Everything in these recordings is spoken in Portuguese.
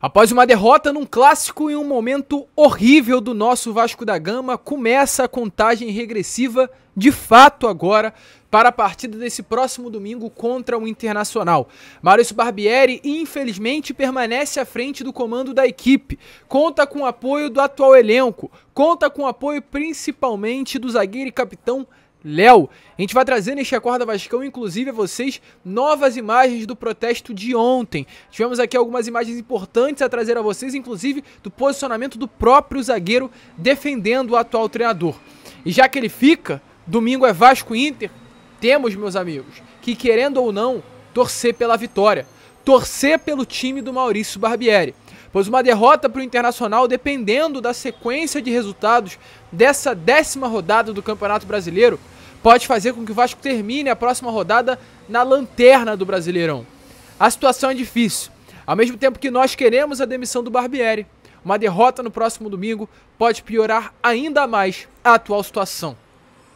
Após uma derrota num clássico e um momento horrível do nosso Vasco da Gama, começa a contagem regressiva de fato agora para a partida desse próximo domingo contra o Internacional. Maurício Barbieri, infelizmente, permanece à frente do comando da equipe. Conta com o apoio do atual elenco, conta com o apoio principalmente do zagueiro e capitão Léo. A gente vai trazer neste Acorda Vascão, inclusive a vocês, novas imagens do protesto de ontem. Tivemos aqui algumas imagens importantes a trazer a vocês, inclusive do posicionamento do próprio zagueiro defendendo o atual treinador. E já que ele fica, domingo é Vasco e Inter, temos, meus amigos, que querendo ou não, torcer pela vitória. Torcer pelo time do Maurício Barbieri. Pois uma derrota para o Internacional, dependendo da sequência de resultados dessa 10ª rodada do Campeonato Brasileiro, pode fazer com que o Vasco termine a próxima rodada na lanterna do Brasileirão. A situação é difícil. Ao mesmo tempo que nós queremos a demissão do Barbieri, uma derrota no próximo domingo pode piorar ainda mais a atual situação.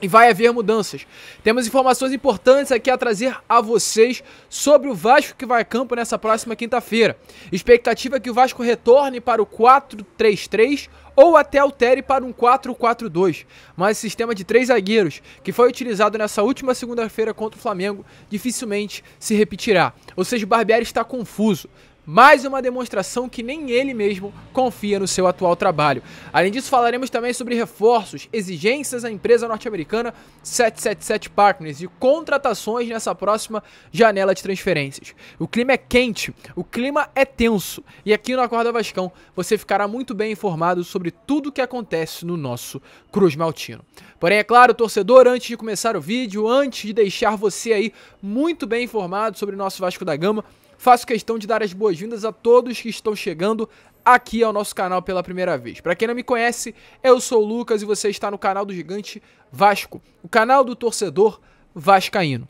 E vai haver mudanças. Temos informações importantes aqui a trazer a vocês sobre o Vasco que vai a campo nessa próxima quinta-feira. Expectativa é que o Vasco retorne para o 4-3-3 ou até altere para um 4-4-2. Mas esse sistema de 3 zagueiros que foi utilizado nessa última segunda-feira contra o Flamengo dificilmente se repetirá. Ou seja, o Barbieri está confuso. Mais uma demonstração que nem ele mesmo confia no seu atual trabalho. Além disso, falaremos também sobre reforços, exigências à empresa norte-americana 777 Partners e contratações nessa próxima janela de transferências. O clima é quente, o clima é tenso e aqui no Acorda Vascão você ficará muito bem informado sobre tudo o que acontece no nosso Cruz Maltino. Porém, é claro, torcedor, antes de começar o vídeo, antes de deixar você aí muito bem informado sobre o nosso Vasco da Gama, faço questão de dar as boas-vindas a todos que estão chegando aqui ao nosso canal pela primeira vez. Para quem não me conhece, eu sou o Lucas e você está no canal do Gigante Vasco, o canal do torcedor vascaíno.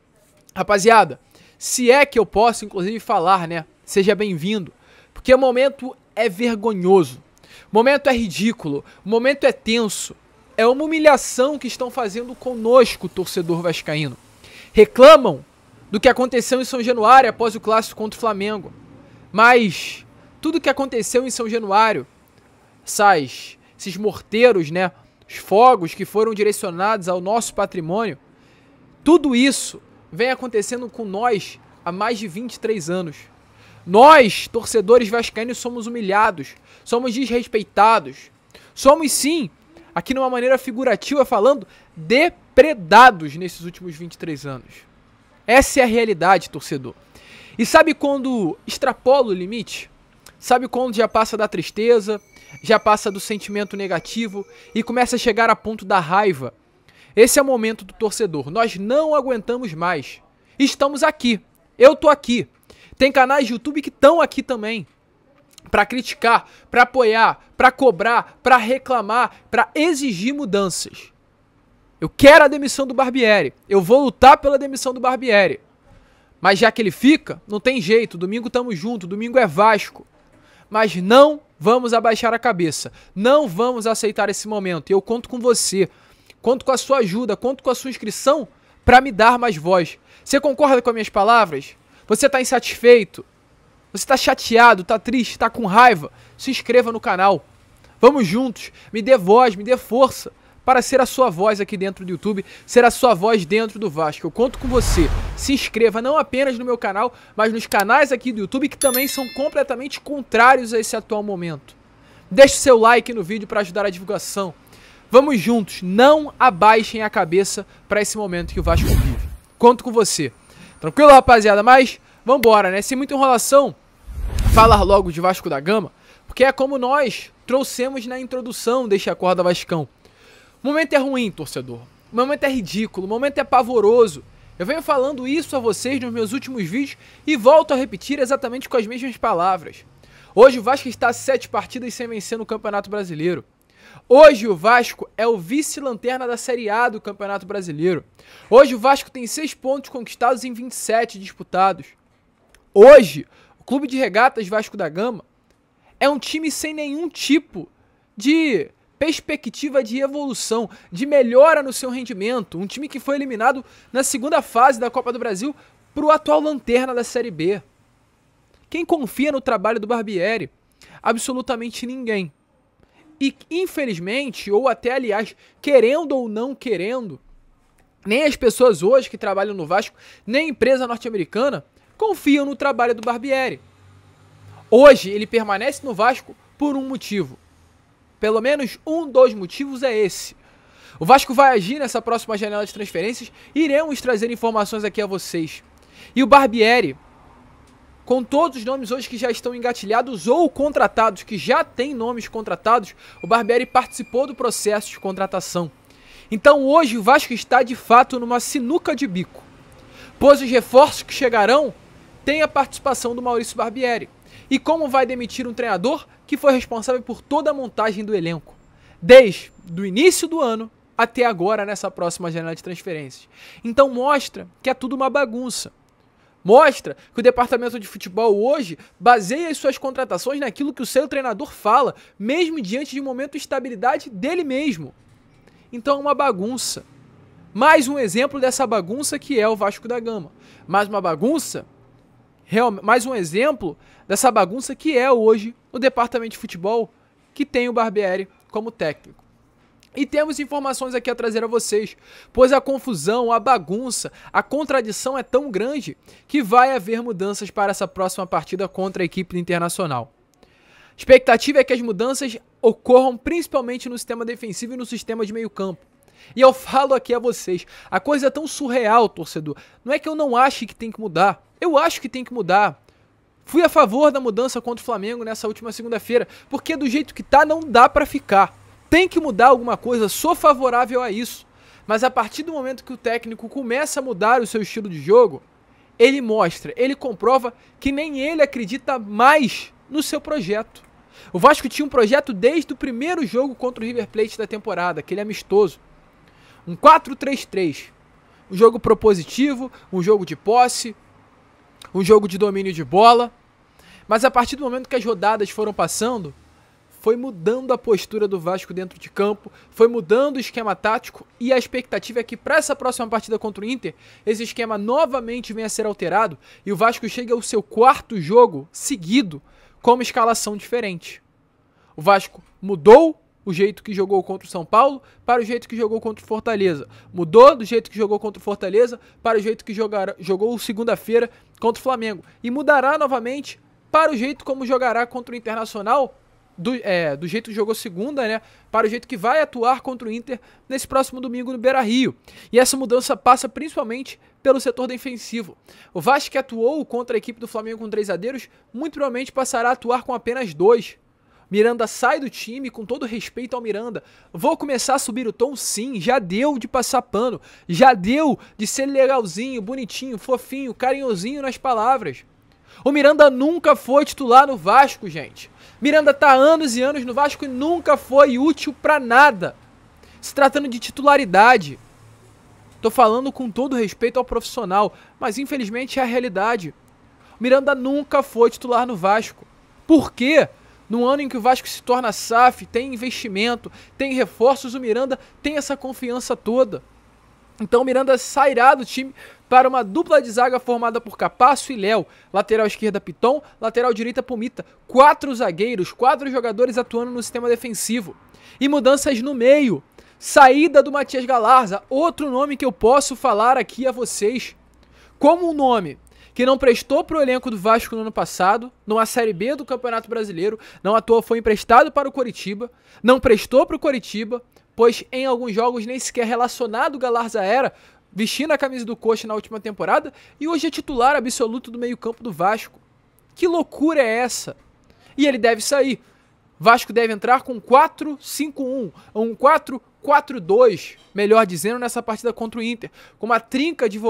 Rapaziada, se é que eu posso inclusive falar, né, seja bem-vindo, porque o momento é vergonhoso, o momento é ridículo, o momento é tenso, é uma humilhação que estão fazendo conosco, torcedor vascaíno. Reclamam do que aconteceu em São Januário após o clássico contra o Flamengo. Mas tudo que aconteceu em São Januário, esses morteiros, né, os fogos que foram direcionados ao nosso patrimônio, tudo isso vem acontecendo com nós há mais de 23 anos. Nós, torcedores vascaínos, somos humilhados, somos desrespeitados, somos sim, aqui numa maneira figurativa falando, depredados nesses últimos 23 anos. Essa é a realidade, torcedor. E sabe quando extrapola o limite? Sabe quando já passa da tristeza, já passa do sentimento negativo e começa a chegar a ponto da raiva? Esse é o momento do torcedor. Nós não aguentamos mais. Estamos aqui. Eu tô aqui. Tem canais de YouTube que estão aqui também. Para criticar, para apoiar, para cobrar, para reclamar, para exigir mudanças. Eu quero a demissão do Barbieri. Eu vou lutar pela demissão do Barbieri. Mas já que ele fica, não tem jeito. Domingo tamo junto. Domingo é Vasco. Mas não vamos abaixar a cabeça. Não vamos aceitar esse momento. E eu conto com você. Conto com a sua ajuda. Conto com a sua inscrição para me dar mais voz. Você concorda com as minhas palavras? Você tá insatisfeito? Você tá chateado? Tá triste? Tá com raiva? Se inscreva no canal. Vamos juntos. Me dê voz, me dê força para ser a sua voz aqui dentro do YouTube, ser a sua voz dentro do Vasco. Eu conto com você. Se inscreva não apenas no meu canal, mas nos canais aqui do YouTube que também são completamente contrários a esse atual momento. Deixe seu like no vídeo para ajudar a divulgação. Vamos juntos, não abaixem a cabeça para esse momento que o Vasco vive. Conto com você. Tranquilo, rapaziada? Mas vambora, né? Sem muita enrolação, falar logo de Vasco da Gama, porque é como nós trouxemos na introdução deste Acorda Vascão. O momento é ruim, torcedor. O momento é ridículo, o momento é pavoroso. Eu venho falando isso a vocês nos meus últimos vídeos e volto a repetir exatamente com as mesmas palavras. Hoje o Vasco está a 7 partidas sem vencer no Campeonato Brasileiro. Hoje o Vasco é o vice-lanterna da Série A do Campeonato Brasileiro. Hoje o Vasco tem 6 pontos conquistados em 27 disputados. Hoje, o Clube de Regatas Vasco da Gama é um time sem nenhum tipo de perspectiva de evolução, de melhora no seu rendimento. Um time que foi eliminado na segunda fase da Copa do Brasil para o atual lanterna da Série B. Quem confia no trabalho do Barbieri? Absolutamente ninguém. E infelizmente, ou até aliás, querendo ou não querendo, nem as pessoas hoje que trabalham no Vasco, nem a empresa norte-americana, confiam no trabalho do Barbieri. Hoje ele permanece no Vasco por um motivo. Pelo menos um dos motivos é esse. O Vasco vai agir nessa próxima janela de transferências e iremos trazer informações aqui a vocês. E o Barbieri, com todos os nomes hoje que já estão engatilhados ou contratados, que já tem nomes contratados, o Barbieri participou do processo de contratação. Então hoje o Vasco está de fato numa sinuca de bico, pois os reforços que chegarão têm a participação do Maurício Barbieri. E como vai demitir um treinador que foi responsável por toda a montagem do elenco, desde o início do ano até agora nessa próxima janela de transferências. Então mostra que é tudo uma bagunça. Mostra que o departamento de futebol hoje baseia as suas contratações naquilo que o seu treinador fala, mesmo diante de um momento de estabilidade dele mesmo. Então é uma bagunça. Mais um exemplo dessa bagunça que é o Vasco da Gama. Mais um exemplo dessa bagunça que é hoje o departamento de futebol que tem o Barbieri como técnico. E temos informações aqui a trazer a vocês, pois a confusão, a bagunça, a contradição é tão grande que vai haver mudanças para essa próxima partida contra a equipe do Internacional. A expectativa é que as mudanças ocorram principalmente no sistema defensivo e no sistema de meio campo. E eu falo aqui a vocês, a coisa é tão surreal, torcedor, não é que eu não ache que tem que mudar, eu acho que tem que mudar. Fui a favor da mudança contra o Flamengo nessa última segunda-feira, porque do jeito que tá não dá pra ficar. Tem que mudar alguma coisa, sou favorável a isso. Mas a partir do momento que o técnico começa a mudar o seu estilo de jogo, ele mostra, ele comprova que nem ele acredita mais no seu projeto. O Vasco tinha um projeto desde o primeiro jogo contra o River Plate da temporada, aquele amistoso. Um 4-3-3. Um jogo propositivo, um jogo de posse, um jogo de domínio de bola. Mas a partir do momento que as rodadas foram passando, foi mudando a postura do Vasco dentro de campo, foi mudando o esquema tático e a expectativa é que para essa próxima partida contra o Inter, esse esquema novamente venha a ser alterado e o Vasco chegue ao seu quarto jogo seguido com uma escalação diferente. O Vasco mudou o jeito que jogou contra o São Paulo para o jeito que jogou contra o Fortaleza. Mudou do jeito que jogou contra o Fortaleza para o jeito que jogou segunda-feira contra o Flamengo. E mudará novamente para o jeito como jogará contra o Internacional, do jeito que jogou segunda, né, para o jeito que vai atuar contra o Inter nesse próximo domingo no Beira-Rio. E essa mudança passa principalmente pelo setor defensivo. O Vasco que atuou contra a equipe do Flamengo com 3 zagueiros, muito provavelmente passará a atuar com apenas 2. Miranda sai do time, com todo respeito ao Miranda. Vou começar a subir o tom? Sim, já deu de passar pano. Já deu de ser legalzinho, bonitinho, fofinho, carinhosinho nas palavras. O Miranda nunca foi titular no Vasco, gente. Miranda tá há anos e anos no Vasco e nunca foi útil pra nada. Se tratando de titularidade. Tô falando com todo respeito ao profissional, mas infelizmente é a realidade. O Miranda nunca foi titular no Vasco. Por quê? No ano em que o Vasco se torna SAF, tem investimento, tem reforços, o Miranda tem essa confiança toda. Então o Miranda sairá do time para uma dupla de zaga formada por Capasso e Léo. Lateral esquerda Piton, lateral direita Pumita. 4 zagueiros, 4 jogadores atuando no sistema defensivo. E mudanças no meio. Saída do Matias Galarza, outro nome que eu posso falar aqui a vocês. Como um nome que não prestou para o elenco do Vasco no ano passado, numa Série B do Campeonato Brasileiro, não atuou, foi emprestado para o Coritiba, não prestou para o Coritiba, pois em alguns jogos nem sequer relacionado o Galarza era, vestindo a camisa do Coxa na última temporada, e hoje é titular absoluto do meio-campo do Vasco. Que loucura é essa? E ele deve sair. Vasco deve entrar com 4-5-1, ou um 4-4-2, melhor dizendo, nessa partida contra o Inter, com uma trinca de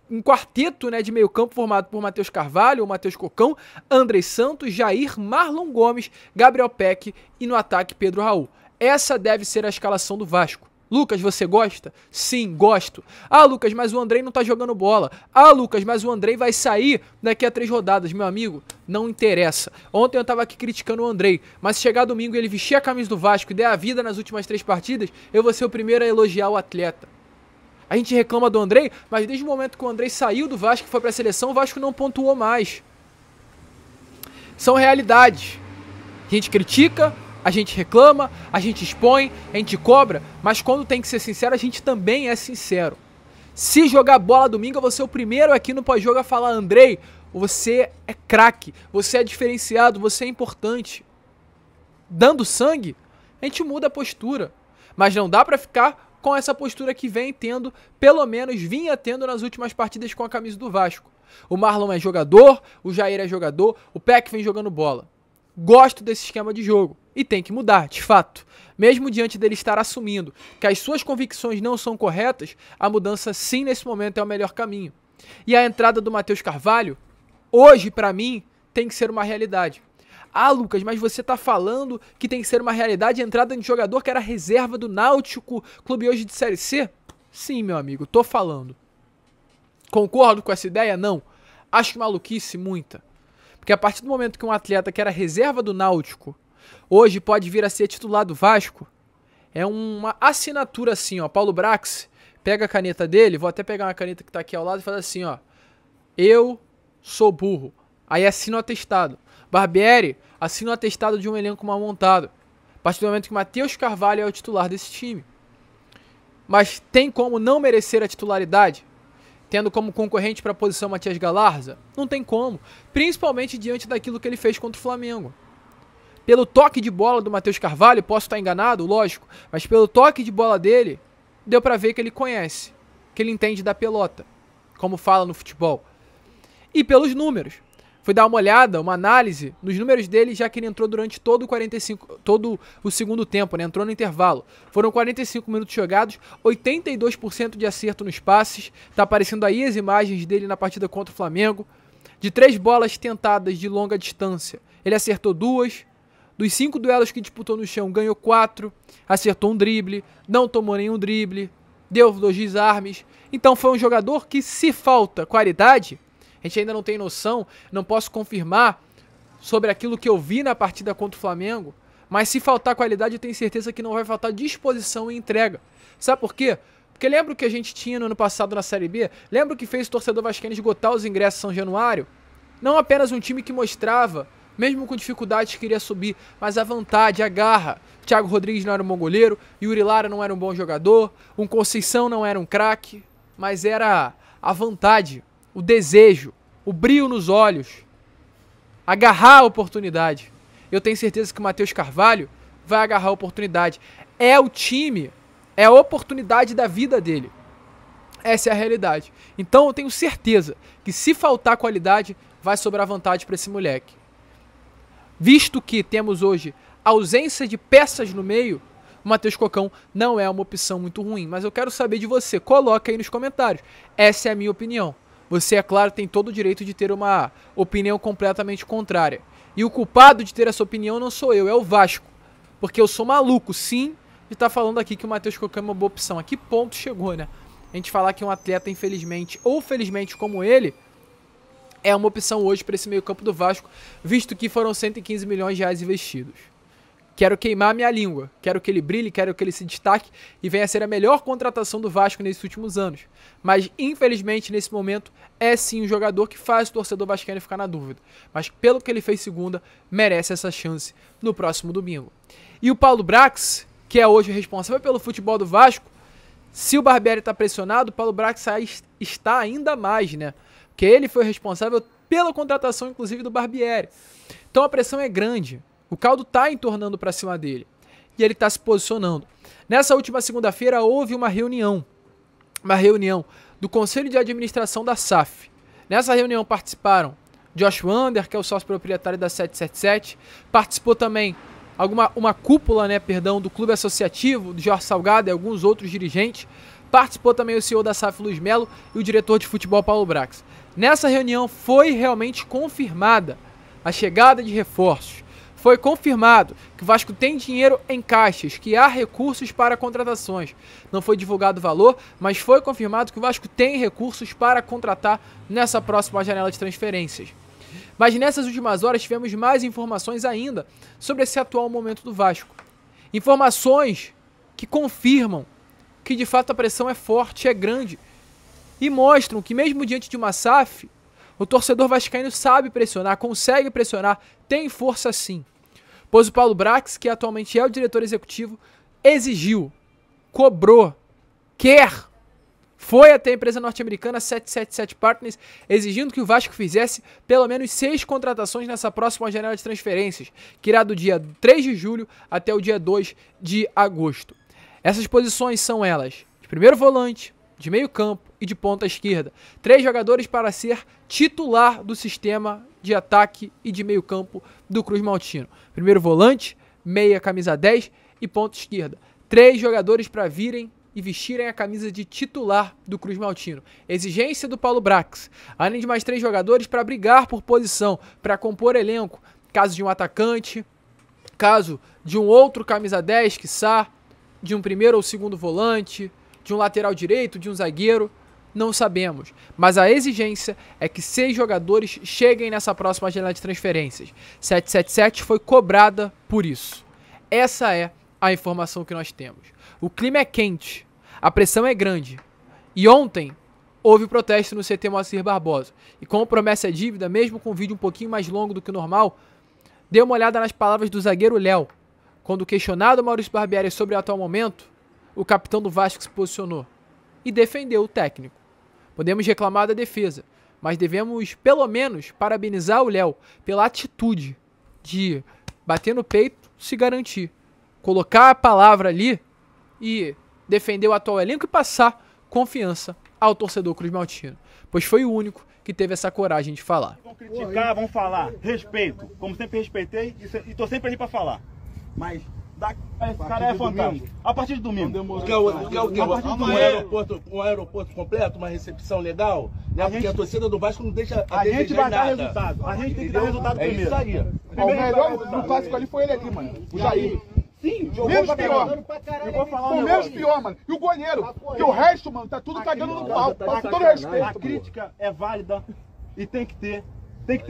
um quarteto, né, de meio campo formado por Matheus Carvalho, ou Matheus Cocão, André Santos, Jair, Marlon Gomes, Gabriel Peck e no ataque Pedro Raul. Essa deve ser a escalação do Vasco. Lucas, você gosta? Sim, gosto. Ah, Lucas, mas o Andrei não tá jogando bola. Ah, Lucas, mas o Andrei vai sair daqui a 3 rodadas. Meu amigo, não interessa. Ontem eu tava aqui criticando o Andrei, mas se chegar domingo e ele vestir a camisa do Vasco e der a vida nas últimas 3 partidas, eu vou ser o primeiro a elogiar o atleta. A gente reclama do Andrei, mas desde o momento que o Andrei saiu do Vasco e foi para a seleção, o Vasco não pontuou mais. São realidades. A gente critica, a gente reclama, a gente expõe, a gente cobra, mas quando tem que ser sincero, a gente também é sincero. Se jogar bola domingo, eu vou ser o primeiro aqui no pós-jogo a falar: Andrei, você é craque, você é diferenciado, você é importante. Dando sangue, a gente muda a postura. Mas não dá pra ficar com essa postura que vem tendo, pelo menos vinha tendo nas últimas partidas com a camisa do Vasco. O Marlon é jogador, o Jair é jogador, o Peck vem jogando bola. Gosto desse esquema de jogo e tem que mudar, de fato. Mesmo diante dele estar assumindo que as suas convicções não são corretas, a mudança sim nesse momento é o melhor caminho. E a entrada do Matheus Carvalho, hoje pra mim, tem que ser uma realidade. Ah, Lucas, mas você tá falando que tem que ser uma realidade a entrada de um jogador que era reserva do Náutico, clube hoje de Série C? Sim, meu amigo, tô falando. Concordo com essa ideia? Não. Acho maluquice muita. Porque a partir do momento que um atleta que era reserva do Náutico hoje pode vir a ser titular do Vasco, é uma assinatura assim, ó. Paulo Brax pega a caneta dele, vou até pegar uma caneta que tá aqui ao lado e faz assim, ó: eu sou burro. Aí assina o atestado. Barbieri assina o atestado de um elenco mal montado. A partir do momento que Matheus Carvalho é o titular desse time. Mas tem como não merecer a titularidade? Tendo como concorrente para a posição Matias Galarza? Não tem como. Principalmente diante daquilo que ele fez contra o Flamengo. Pelo toque de bola do Matheus Carvalho, posso estar enganado, lógico, mas pelo toque de bola dele, deu para ver que ele conhece, que ele entende da pelota, como fala no futebol. E pelos números. Fui dar uma olhada, uma análise nos números dele, já que ele entrou durante todo o segundo tempo, né? Entrou no intervalo. Foram 45 minutos jogados, 82% de acerto nos passes. Tá aparecendo aí as imagens dele na partida contra o Flamengo. De 3 bolas tentadas de longa distância, ele acertou 2. Dos 5 duelos que disputou no chão, ganhou 4. Acertou um drible, não tomou nenhum drible, deu 2 desarmes. Então foi um jogador que, se falta qualidade, a gente ainda não tem noção, não posso confirmar sobre aquilo que eu vi na partida contra o Flamengo, mas se faltar qualidade, eu tenho certeza que não vai faltar disposição e entrega. Sabe por quê? Porque lembra o que a gente tinha no ano passado na Série B? Lembra o que fez o torcedor vascaíno esgotar os ingressos em São Januário? Não apenas um time que mostrava, mesmo com dificuldades, queria subir, mas a vontade, a garra. Thiago Rodrigues não era um bom goleiro, Yuri Lara não era um bom jogador, um Conceição não era um craque, mas era a vontade, o desejo, o brilho nos olhos, agarrar a oportunidade. Eu tenho certeza que o Matheus Carvalho vai agarrar a oportunidade. É o time, é a oportunidade da vida dele. Essa é a realidade. Então eu tenho certeza que, se faltar qualidade, vai sobrar vantagem para esse moleque. Visto que temos hoje ausência de peças no meio, o Matheus Cocão não é uma opção muito ruim. Mas eu quero saber de você. Coloca aí nos comentários. Essa é a minha opinião. Você, é claro, tem todo o direito de ter uma opinião completamente contrária. E o culpado de ter essa opinião não sou eu, é o Vasco. Porque eu sou maluco, sim, de estar falando aqui que o Matheus Cocão é uma boa opção. A que ponto chegou, né? A gente falar que um atleta, infelizmente, ou felizmente como ele, é uma opção hoje para esse meio campo do Vasco, visto que foram 115 milhões de reais investidos. Quero queimar minha língua, quero que ele brilhe, quero que ele se destaque e venha a ser a melhor contratação do Vasco nesses últimos anos. Mas, infelizmente, nesse momento, é sim um jogador que faz o torcedor vascaíno ficar na dúvida. Mas, pelo que ele fez segunda, merece essa chance no próximo domingo. E o Paulo Brax, que é hoje o responsável pelo futebol do Vasco, se o Barbieri está pressionado, o Paulo Brax está ainda mais, né? Porque ele foi responsável pela contratação, inclusive, do Barbieri. Então a pressão é grande. O caldo está entornando para cima dele. E ele está se posicionando. Nessa última segunda-feira houve uma reunião do Conselho de Administração da SAF. Nessa reunião participaram Josh Wander, que é o sócio proprietário da 777. Participou também uma cúpula, do Clube Associativo, do Jorge Salgado e alguns outros dirigentes. Participou também o CEO da SAF, Luiz Melo, e o diretor de futebol, Paulo Brax. Nessa reunião foi realmente confirmada a chegada de reforços. Foi confirmado que o Vasco tem dinheiro em caixas, que há recursos para contratações. Não foi divulgado o valor, mas foi confirmado que o Vasco tem recursos para contratar nessa próxima janela de transferências. Mas nessas últimas horas tivemos mais informações ainda sobre esse atual momento do Vasco. Informações que confirmam que de fato a pressão é forte, é grande. E mostram que mesmo diante de uma SAF, O torcedor vascaíno sabe pressionar, consegue pressionar, tem força sim. Pois o Paulo Brax, que atualmente é o diretor executivo, exigiu, cobrou, foi até a empresa norte-americana 777 Partners, exigindo que o Vasco fizesse pelo menos 6 contratações nessa próxima janela de transferências, que irá do dia 3 de julho até o dia 2 de agosto. Essas posições são elas: de primeiro volante, de meio campo e de ponta esquerda. 3 jogadores para ser titular do sistema de ataque e de meio campo do Cruz Maltino. Primeiro volante, meia, camisa 10 e ponta esquerda. 3 jogadores para virem e vestirem a camisa de titular do Cruz Maltino. Exigência do Paulo Brax. Além de mais 3 jogadores para brigar por posição, para compor elenco. Caso de um atacante, caso de um outro camisa 10, quiçá, de um primeiro ou segundo volante, de um lateral direito, de um zagueiro, não sabemos. Mas a exigência é que 6 jogadores cheguem nessa próxima janela de transferências. 777 foi cobrada por isso. Essa é a informação que nós temos. O clima é quente, a pressão é grande. E ontem houve protesto no CT Moacir Barbosa. E como promessa é dívida, mesmo com um vídeo um pouquinho mais longo do que o normal, dê uma olhada nas palavras do zagueiro Léo. Quando questionado Maurício Barbieri sobre o atual momento, o capitão do Vasco se posicionou e defendeu o técnico. Podemos reclamar da defesa, mas devemos pelo menos parabenizar o Léo pela atitude de bater no peito, se garantir, colocar a palavra ali e defender o atual elenco e passar confiança ao torcedor Cruz Maltino, pois foi o único que teve essa coragem de falar. Vão criticar, vão falar, respeito, como sempre respeitei e tô sempre ali pra falar, mas esse cara é fantástico. A partir de domingo. Um aeroporto completo, uma recepção legal, né? Porque a torcida do Vasco não deixa a gente vai dar resultado. A gente tem que dar resultado primeiro. É isso aí. O melhor do clássico ali foi ele ali, mano. O Jair. Sim, menos pior. Foi menos pior, mano. E o goleiro. E o resto, mano, tá tudo cagando no pau. Com todo respeito. A crítica é válida e tem que ter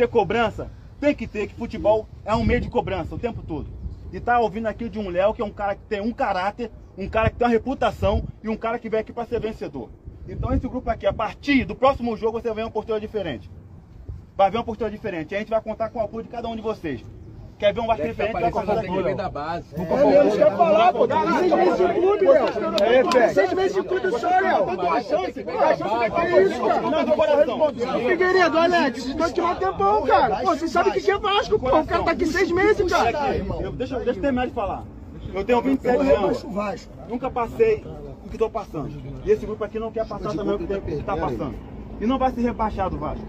cobrança. Tem que ter, que futebol é um meio de cobrança o tempo todo. E tá ouvindo aqui de um Léo, que é um cara que tem um caráter, um cara que tem uma reputação e um cara que veio aqui para ser vencedor. Então esse grupo aqui, a partir do próximo jogo, você vai ver uma postura diferente. Vai ver uma postura diferente. E a gente vai contar com o apoio de cada um de vocês. Quer ver um Vasco diferente? Vai contar aqui. Da base. Você quer falar, pô? 6 meses de clube, Léo. 6 meses de clube só, Léo. A chance é isso, cara. Não, do coração. Figueiredo, Alex, tô aqui um tempão, cara. Pô, você sabe o que é Vasco, pô. O cara tá aqui 6 meses, cara. Deixa eu terminar de falar. Eu tenho 27 anos. Nunca passei o que tô passando. E esse grupo aqui não quer passar também o que tá passando. E não vai ser rebaixado, Vasco.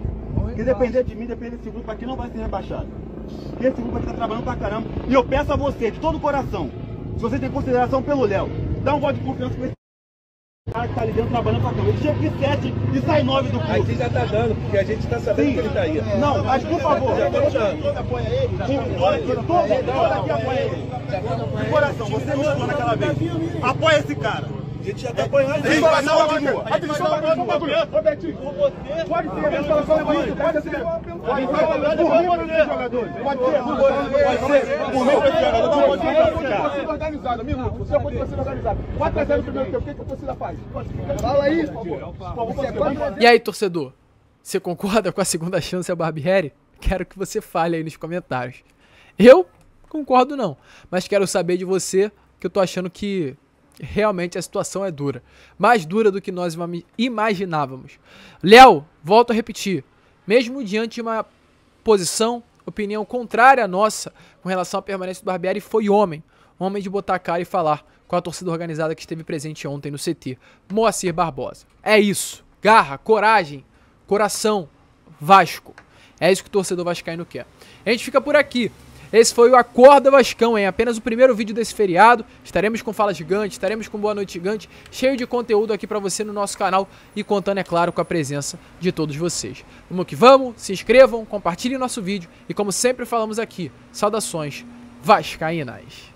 Se depender de mim, depende desse grupo aqui, não vai ser rebaixado. E esse grupo aqui tá trabalhando pra caramba. E eu peço a você, de todo o coração, se você tem consideração pelo Léo, dá um voto de confiança pra esse cara que tá ali dentro trabalhando pra caramba. Ele chega aqui 7 e sai 9 do clube. Aqui já tá dando, porque a gente tá sabendo que ele tá aí. Não, mas por favor. Já tô dando. Todo aqui apoia ele. De coração, você me falou naquela vez. Apoia esse cara. A gente já tá apoiando. Ele vai dar uma rua. Atenção, bagulho. Ô, Betinho. Pode ser, pode ser. Pode ser. Organizado, amigo. Você é muito torcida organizada. 4x0 no primeiro tempo. O que a torcida faz? Fala aí, por favor. E aí, torcedor? Você concorda com a segunda chance a Barbieri? Quero que você fale aí nos comentários. Eu concordo não, mas quero saber de você, que eu tô achando que realmente a situação é dura. Mais dura do que nós imaginávamos. Léo, volto a repetir. Mesmo diante de uma posição, opinião contrária à nossa com relação à permanência do Barbieri, foi homem de botar a cara e falar com a torcida organizada que esteve presente ontem no CT. Moacir Barbosa. É isso. Garra, coragem, coração, Vasco. É isso que o torcedor vascaíno quer. A gente fica por aqui. Esse foi o Acorda Vascão, hein? Apenas o primeiro vídeo desse feriado. Estaremos com Fala Gigante, estaremos com Boa Noite Gigante, cheio de conteúdo aqui pra você no nosso canal e contando, é claro, com a presença de todos vocês. Vamos que vamos, se inscrevam, compartilhem nosso vídeo e, como sempre falamos aqui, saudações vascaínas.